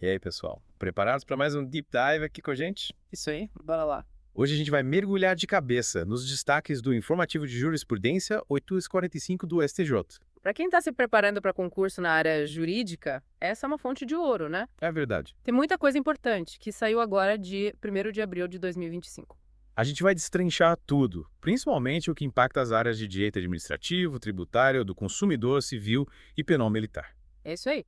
E aí, pessoal? Preparados para mais um Deep Dive aqui com a gente? Isso aí, bora lá. Hoje a gente vai mergulhar de cabeça nos destaques do Informativo de Jurisprudência 845 do STJ. Para quem está se preparando para concurso na área jurídica, essa é uma fonte de ouro, né? É verdade. Tem muita coisa importante que saiu agora de 1º de abril de 2025. A gente vai destrinchar tudo, principalmente o que impacta as áreas de direito administrativo, tributário, do consumidor, civil e penal militar. É isso aí.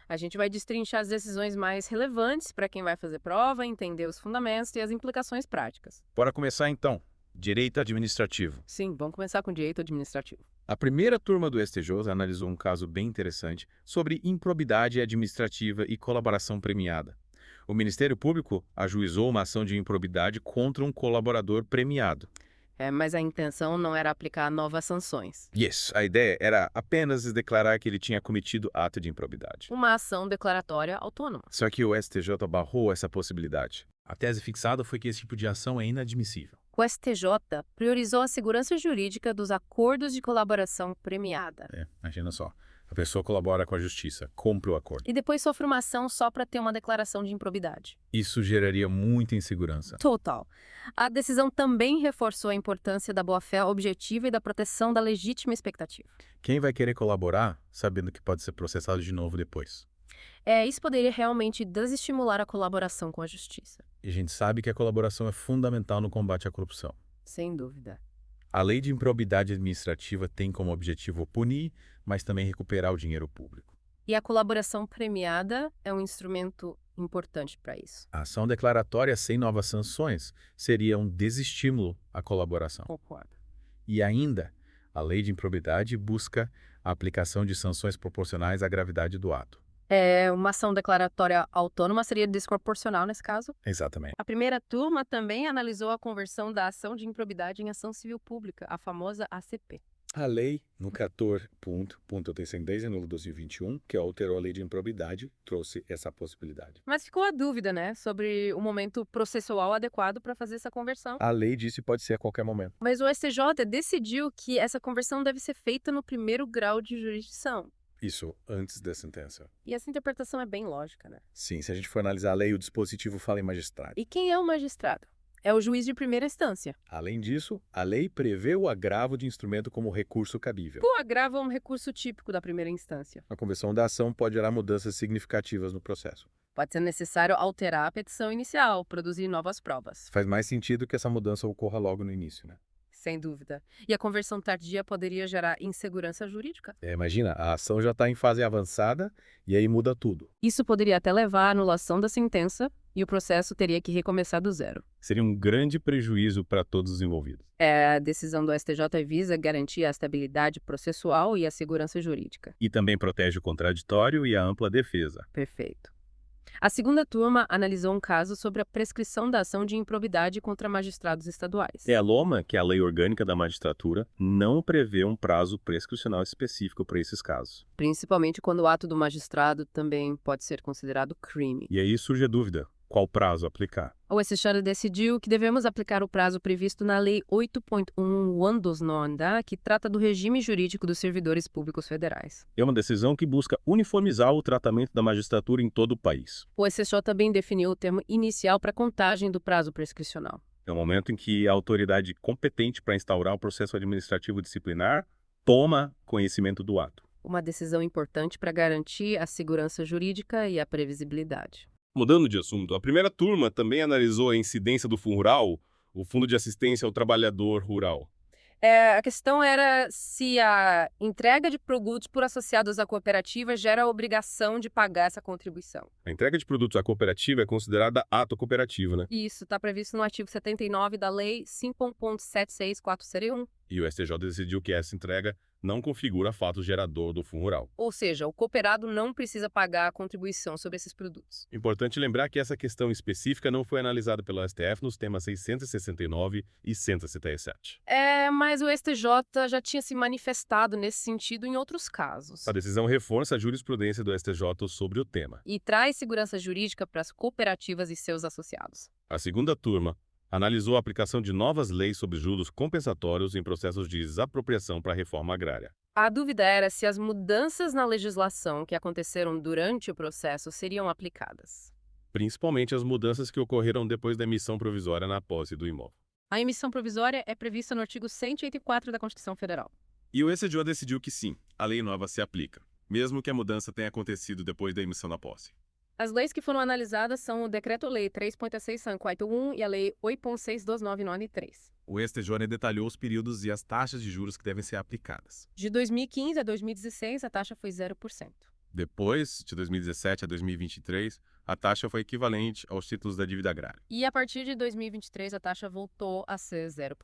A gente vai destrinchar as decisões mais relevantes para quem vai fazer prova, entender os fundamentos e as implicações práticas. Bora começar então. Direito administrativo. Sim, vamos começar com direito administrativo. A primeira turma do STJ analisou um caso bem interessante sobre improbidade administrativa e colaboração premiada. O Ministério Público ajuizou uma ação de improbidade contra um colaborador premiado. Mas a intenção não era aplicar novas sanções. Yes, a ideia era apenas declarar que ele tinha cometido ato de improbidade. Uma ação declaratória autônoma. Só que o STJ barrou essa possibilidade. A tese fixada foi que esse tipo de ação é inadmissível. O STJ priorizou a segurança jurídica dos acordos de colaboração premiada. Imagina só. A pessoa colabora com a justiça, cumpre o acordo. E depois sofre uma ação só para ter uma declaração de improbidade. Isso geraria muita insegurança. Total. A decisão também reforçou a importância da boa-fé objetiva e da proteção da legítima expectativa. Quem vai querer colaborar sabendo que pode ser processado de novo depois? Isso poderia realmente desestimular a colaboração com a justiça. E a gente sabe que a colaboração é fundamental no combate à corrupção. Sem dúvida. A lei de improbidade administrativa tem como objetivo punir, mas também recuperar o dinheiro público. E a colaboração premiada é um instrumento importante para isso. A ação declaratória sem novas sanções seria um desestímulo à colaboração. Concordo. E ainda, a lei de improbidade busca a aplicação de sanções proporcionais à gravidade do ato. Uma ação declaratória autônoma seria desproporcional nesse caso. Exatamente. A primeira turma também analisou a conversão da ação de improbidade em ação civil pública, a famosa ACP. A lei, no 14.10 de 2021, que alterou a lei de improbidade, trouxe essa possibilidade. Mas ficou a dúvida, né, sobre o momento processual adequado para fazer essa conversão. A lei disse que pode ser a qualquer momento. Mas o STJ decidiu que essa conversão deve ser feita no primeiro grau de jurisdição. Isso antes da sentença. E essa interpretação é bem lógica, né? Sim, se a gente for analisar a lei, o dispositivo fala em magistrado. E quem é o magistrado? É o juiz de primeira instância. Além disso, a lei prevê o agravo de instrumento como recurso cabível. O agravo é um recurso típico da primeira instância. A conversão da ação pode gerar mudanças significativas no processo. Pode ser necessário alterar a petição inicial, produzir novas provas. Faz mais sentido que essa mudança ocorra logo no início, né? Sem dúvida. E a conversão tardia poderia gerar insegurança jurídica. Imagina, a ação já está em fase avançada e aí muda tudo. Isso poderia até levar à anulação da sentença e o processo teria que recomeçar do zero. Seria um grande prejuízo para todos os envolvidos. A decisão do STJ visa garantir a estabilidade processual e a segurança jurídica. E também protege o contraditório e a ampla defesa. Perfeito. A segunda turma analisou um caso sobre a prescrição da ação de improbidade contra magistrados estaduais. A LOMA, que é a Lei Orgânica da Magistratura, não prevê um prazo prescricional específico para esses casos. Principalmente quando o ato do magistrado também pode ser considerado crime. E aí surge a dúvida: qual prazo aplicar? O STJ decidiu que devemos aplicar o prazo previsto na Lei 8.1 que trata do regime jurídico dos servidores públicos federais. É uma decisão que busca uniformizar o tratamento da magistratura em todo o país. O STJ também definiu o termo inicial para a contagem do prazo prescricional. É o momento em que a autoridade competente para instaurar o processo administrativo disciplinar toma conhecimento do ato. Uma decisão importante para garantir a segurança jurídica e a previsibilidade. Mudando de assunto, a primeira turma também analisou a incidência do Fundo Rural, o Fundo de Assistência ao Trabalhador Rural. A questão era se a entrega de produtos por associados à cooperativa gera a obrigação de pagar essa contribuição. A entrega de produtos à cooperativa é considerada ato cooperativo, né? Isso está previsto no artigo 79 da Lei 5.764-1. E o STJ decidiu que essa entrega não configura fato gerador do Fundo Rural. Ou seja, o cooperado não precisa pagar a contribuição sobre esses produtos. Importante lembrar que essa questão específica não foi analisada pelo STF nos temas 669 e 177. Mas o STJ já tinha se manifestado nesse sentido em outros casos. A decisão reforça a jurisprudência do STJ sobre o tema. E traz segurança jurídica para as cooperativas e seus associados. A segunda turma analisou a aplicação de novas leis sobre juros compensatórios em processos de desapropriação para a reforma agrária. A dúvida era se as mudanças na legislação que aconteceram durante o processo seriam aplicadas. Principalmente as mudanças que ocorreram depois da emissão provisória na posse do imóvel. A emissão provisória é prevista no artigo 184 da Constituição Federal. E o STJ decidiu que sim, a lei nova se aplica, mesmo que a mudança tenha acontecido depois da emissão da posse. As leis que foram analisadas são o Decreto-Lei 3.6581 e a Lei 8.62993. O STJ detalhou os períodos e as taxas de juros que devem ser aplicadas. De 2015 a 2016, a taxa foi 0%. Depois, de 2017 a 2023, a taxa foi equivalente aos títulos da dívida agrária. E a partir de 2023, a taxa voltou a ser 0%.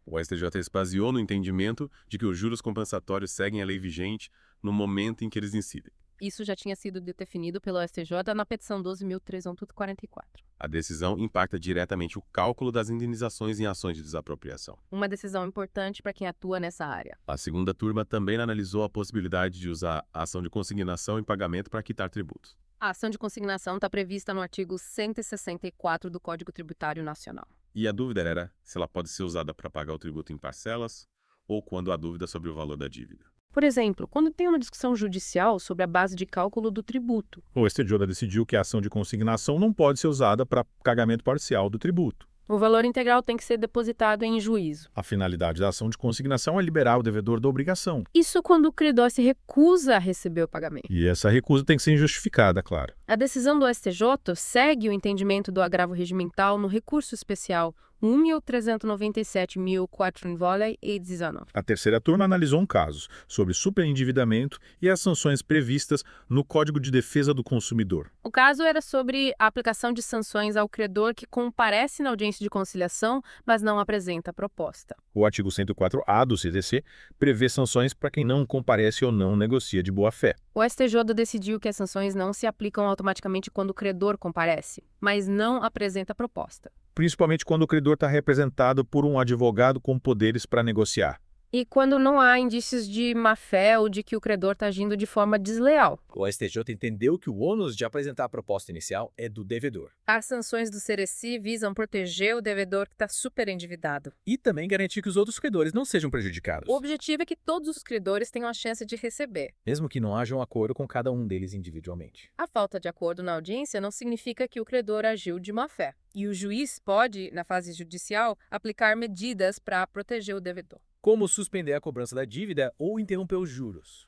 O STJ se baseou no entendimento de que os juros compensatórios seguem a lei vigente no momento em que eles incidem. Isso já tinha sido definido pelo STJ na petição 12.344. A decisão impacta diretamente o cálculo das indenizações em ações de desapropriação. Uma decisão importante para quem atua nessa área. A segunda turma também analisou a possibilidade de usar a ação de consignação em pagamento para quitar tributos. A ação de consignação está prevista no artigo 164 do Código Tributário Nacional. E a dúvida era se ela pode ser usada para pagar o tributo em parcelas ou quando há dúvida sobre o valor da dívida. Por exemplo, quando tem uma discussão judicial sobre a base de cálculo do tributo. O STJ decidiu que a ação de consignação não pode ser usada para pagamento parcial do tributo. O valor integral tem que ser depositado em juízo. A finalidade da ação de consignação é liberar o devedor da obrigação. Isso quando o credor se recusa a receber o pagamento. E essa recusa tem que ser injustificada, claro. A decisão do STJ segue o entendimento do agravo regimental no recurso especial 1.397.419. A terceira turma analisou um caso sobre superendividamento e as sanções previstas no Código de Defesa do Consumidor. O caso era sobre a aplicação de sanções ao credor que comparece na audiência de conciliação, mas não apresenta proposta. O artigo 104A do CDC prevê sanções para quem não comparece ou não negocia de boa-fé. O STJ decidiu que as sanções não se aplicam automaticamente quando o credor comparece, mas não apresenta proposta. Principalmente quando o credor está representado por um advogado com poderes para negociar. E quando não há indícios de má-fé ou de que o credor está agindo de forma desleal. O STJ entendeu que o ônus de apresentar a proposta inicial é do devedor. As sanções do CERECI visam proteger o devedor que está superendividado. E também garantir que os outros credores não sejam prejudicados, O objetivo é que todos os credores tenham a chance de receber. mesmo que não haja um acordo com cada um deles individualmente. A falta de acordo na audiência não significa que o credor agiu de má-fé. E o juiz pode, na fase judicial, aplicar medidas para proteger o devedor. Como suspender a cobrança da dívida ou interromper os juros.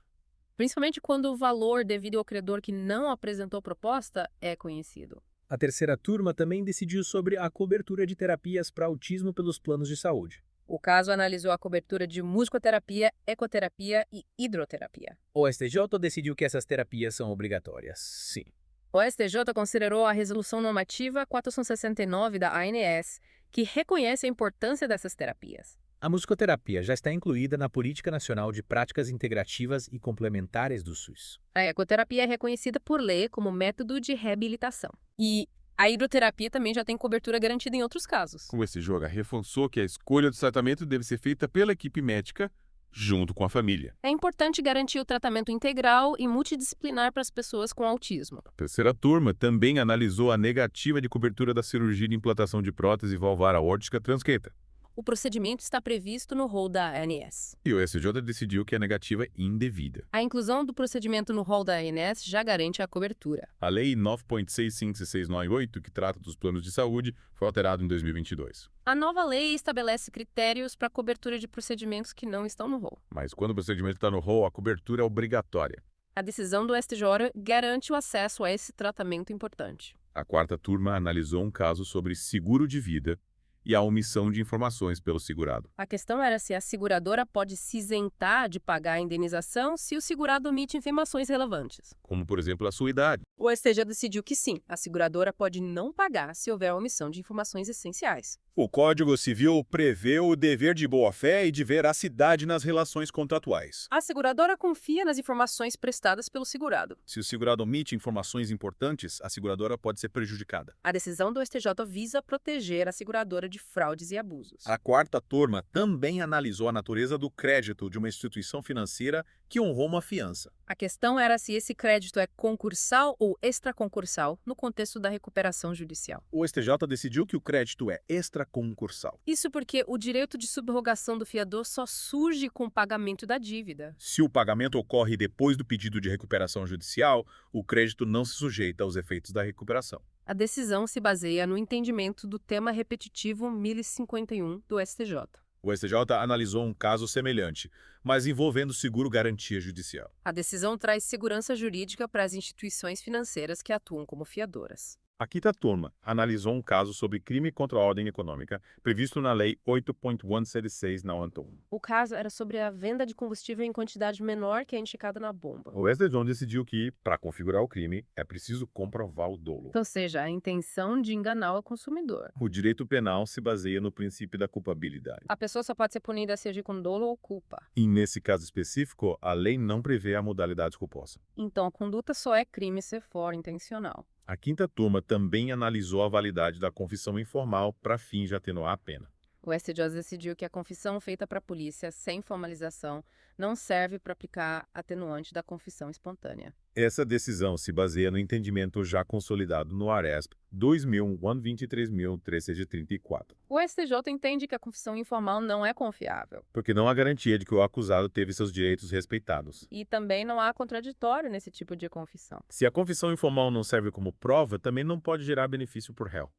Principalmente quando o valor devido ao credor que não apresentou proposta é conhecido. A terceira turma também decidiu sobre a cobertura de terapias para autismo pelos planos de saúde. O caso analisou a cobertura de musicoterapia, ecoterapia e hidroterapia. O STJ decidiu que essas terapias são obrigatórias, sim. O STJ considerou a Resolução Normativa 469 da ANS, que reconhece a importância dessas terapias. A musicoterapia já está incluída na Política Nacional de Práticas Integrativas e Complementares do SUS. A ecoterapia é reconhecida por lei como método de reabilitação. E a hidroterapia também já tem cobertura garantida em outros casos. O STJ reforçou que a escolha do tratamento deve ser feita pela equipe médica junto com a família. É importante garantir o tratamento integral e multidisciplinar para as pessoas com autismo. A terceira turma também analisou a negativa de cobertura da cirurgia de implantação de prótese valvar aórtica transqueta. O procedimento está previsto no rol da ANS. E o STJ decidiu que a negativa é indevida. A inclusão do procedimento no rol da ANS já garante a cobertura. A Lei 9.65698, que trata dos planos de saúde, foi alterada em 2022. A nova lei estabelece critérios para a cobertura de procedimentos que não estão no rol. Mas quando o procedimento está no rol, a cobertura é obrigatória. A decisão do STJ garante o acesso a esse tratamento importante. A quarta turma analisou um caso sobre seguro de vida e a omissão de informações pelo segurado. A questão era se a seguradora pode se isentar de pagar a indenização se o segurado omite informações relevantes. Como, por exemplo, a sua idade. O STJ decidiu que sim, a seguradora pode não pagar se houver omissão de informações essenciais. O Código Civil prevê o dever de boa-fé e de veracidade nas relações contratuais. A seguradora confia nas informações prestadas pelo segurado. Se o segurado omite informações importantes, a seguradora pode ser prejudicada. A decisão do STJ visa proteger a seguradora de fraudes e abusos. A quarta turma também analisou a natureza do crédito de uma instituição financeira que honrou uma fiança. A A questão era se esse crédito é concursal ou extraconcursal no contexto da recuperação judicial. O STJ decidiu que o crédito é extraconcursal. Isso porque o direito de subrogação do fiador só surge com o pagamento da dívida. Se o pagamento ocorre depois do pedido de recuperação judicial, o crédito não se sujeita aos efeitos da recuperação. A decisão se baseia no entendimento do tema repetitivo 1051 do STJ. O STJ analisou um caso semelhante, mas envolvendo seguro-garantia judicial. A decisão traz segurança jurídica para as instituições financeiras que atuam como fiadoras. A quinta turma analisou um caso sobre crime contra a ordem econômica previsto na Lei 8.176 na ONTOM. O caso era sobre a venda de combustível em quantidade menor que a indicada na bomba. O STJ decidiu que, para configurar o crime, é preciso comprovar o dolo. Ou seja, a intenção de enganar o consumidor. O direito penal se baseia no princípio da culpabilidade. A pessoa só pode ser punida se agir com dolo ou culpa. E nesse caso específico, a lei não prevê a modalidade culposa. Então, a conduta só é crime se for intencional. A quinta turma também analisou a validade da confissão informal para fim de atenuar a pena. O STJ decidiu que a confissão feita para a polícia sem formalização não serve para aplicar atenuante da confissão espontânea. Essa decisão se baseia no entendimento já consolidado no ARESP 2001-23.334. O STJ entende que a confissão informal não é confiável. Porque não há garantia de que o acusado teve seus direitos respeitados. E também não há contraditório nesse tipo de confissão. Se a confissão informal não serve como prova, também não pode gerar benefício por réu.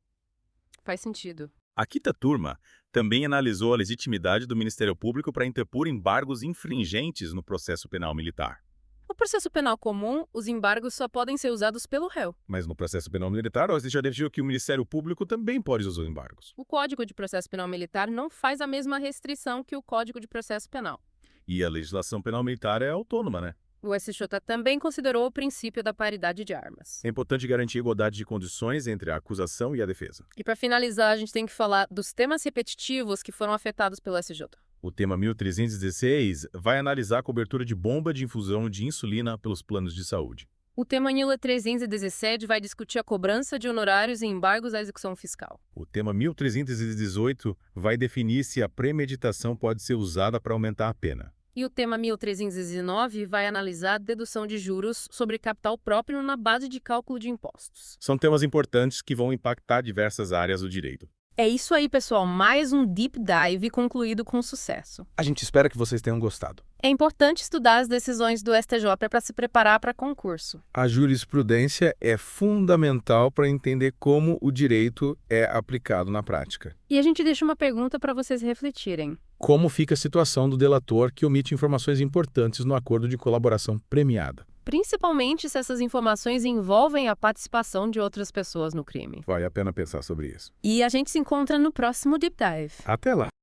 Faz sentido. A quinta turma também analisou a legitimidade do Ministério Público para interpor embargos infringentes no processo penal militar. No processo penal comum, os embargos só podem ser usados pelo réu. Mas no processo penal militar, o STJ decidiu que o Ministério Público também pode usar embargos. O Código de Processo Penal Militar não faz a mesma restrição que o Código de Processo Penal. E a legislação penal militar é autônoma, né? O STJ também considerou o princípio da paridade de armas. É importante garantir a igualdade de condições entre a acusação e a defesa. E para finalizar, a gente tem que falar dos temas repetitivos que foram afetados pelo STJ. O tema 1316 vai analisar a cobertura de bomba de infusão de insulina pelos planos de saúde. O tema 1317 vai discutir a cobrança de honorários e embargos à execução fiscal. O tema 1318 vai definir se a premeditação pode ser usada para aumentar a pena. E o tema 1319 vai analisar a dedução de juros sobre capital próprio na base de cálculo de impostos. São temas importantes que vão impactar diversas áreas do direito. É isso aí, pessoal. Mais um Deep Dive concluído com sucesso. A gente espera que vocês tenham gostado. É importante estudar as decisões do STJ para se preparar para concurso. A jurisprudência é fundamental para entender como o direito é aplicado na prática. E a gente deixa uma pergunta para vocês refletirem. Como fica a situação do delator que omite informações importantes no acordo de colaboração premiada? Principalmente se essas informações envolvem a participação de outras pessoas no crime. Vale a pena pensar sobre isso. E a gente se encontra no próximo Deep Dive. Até lá!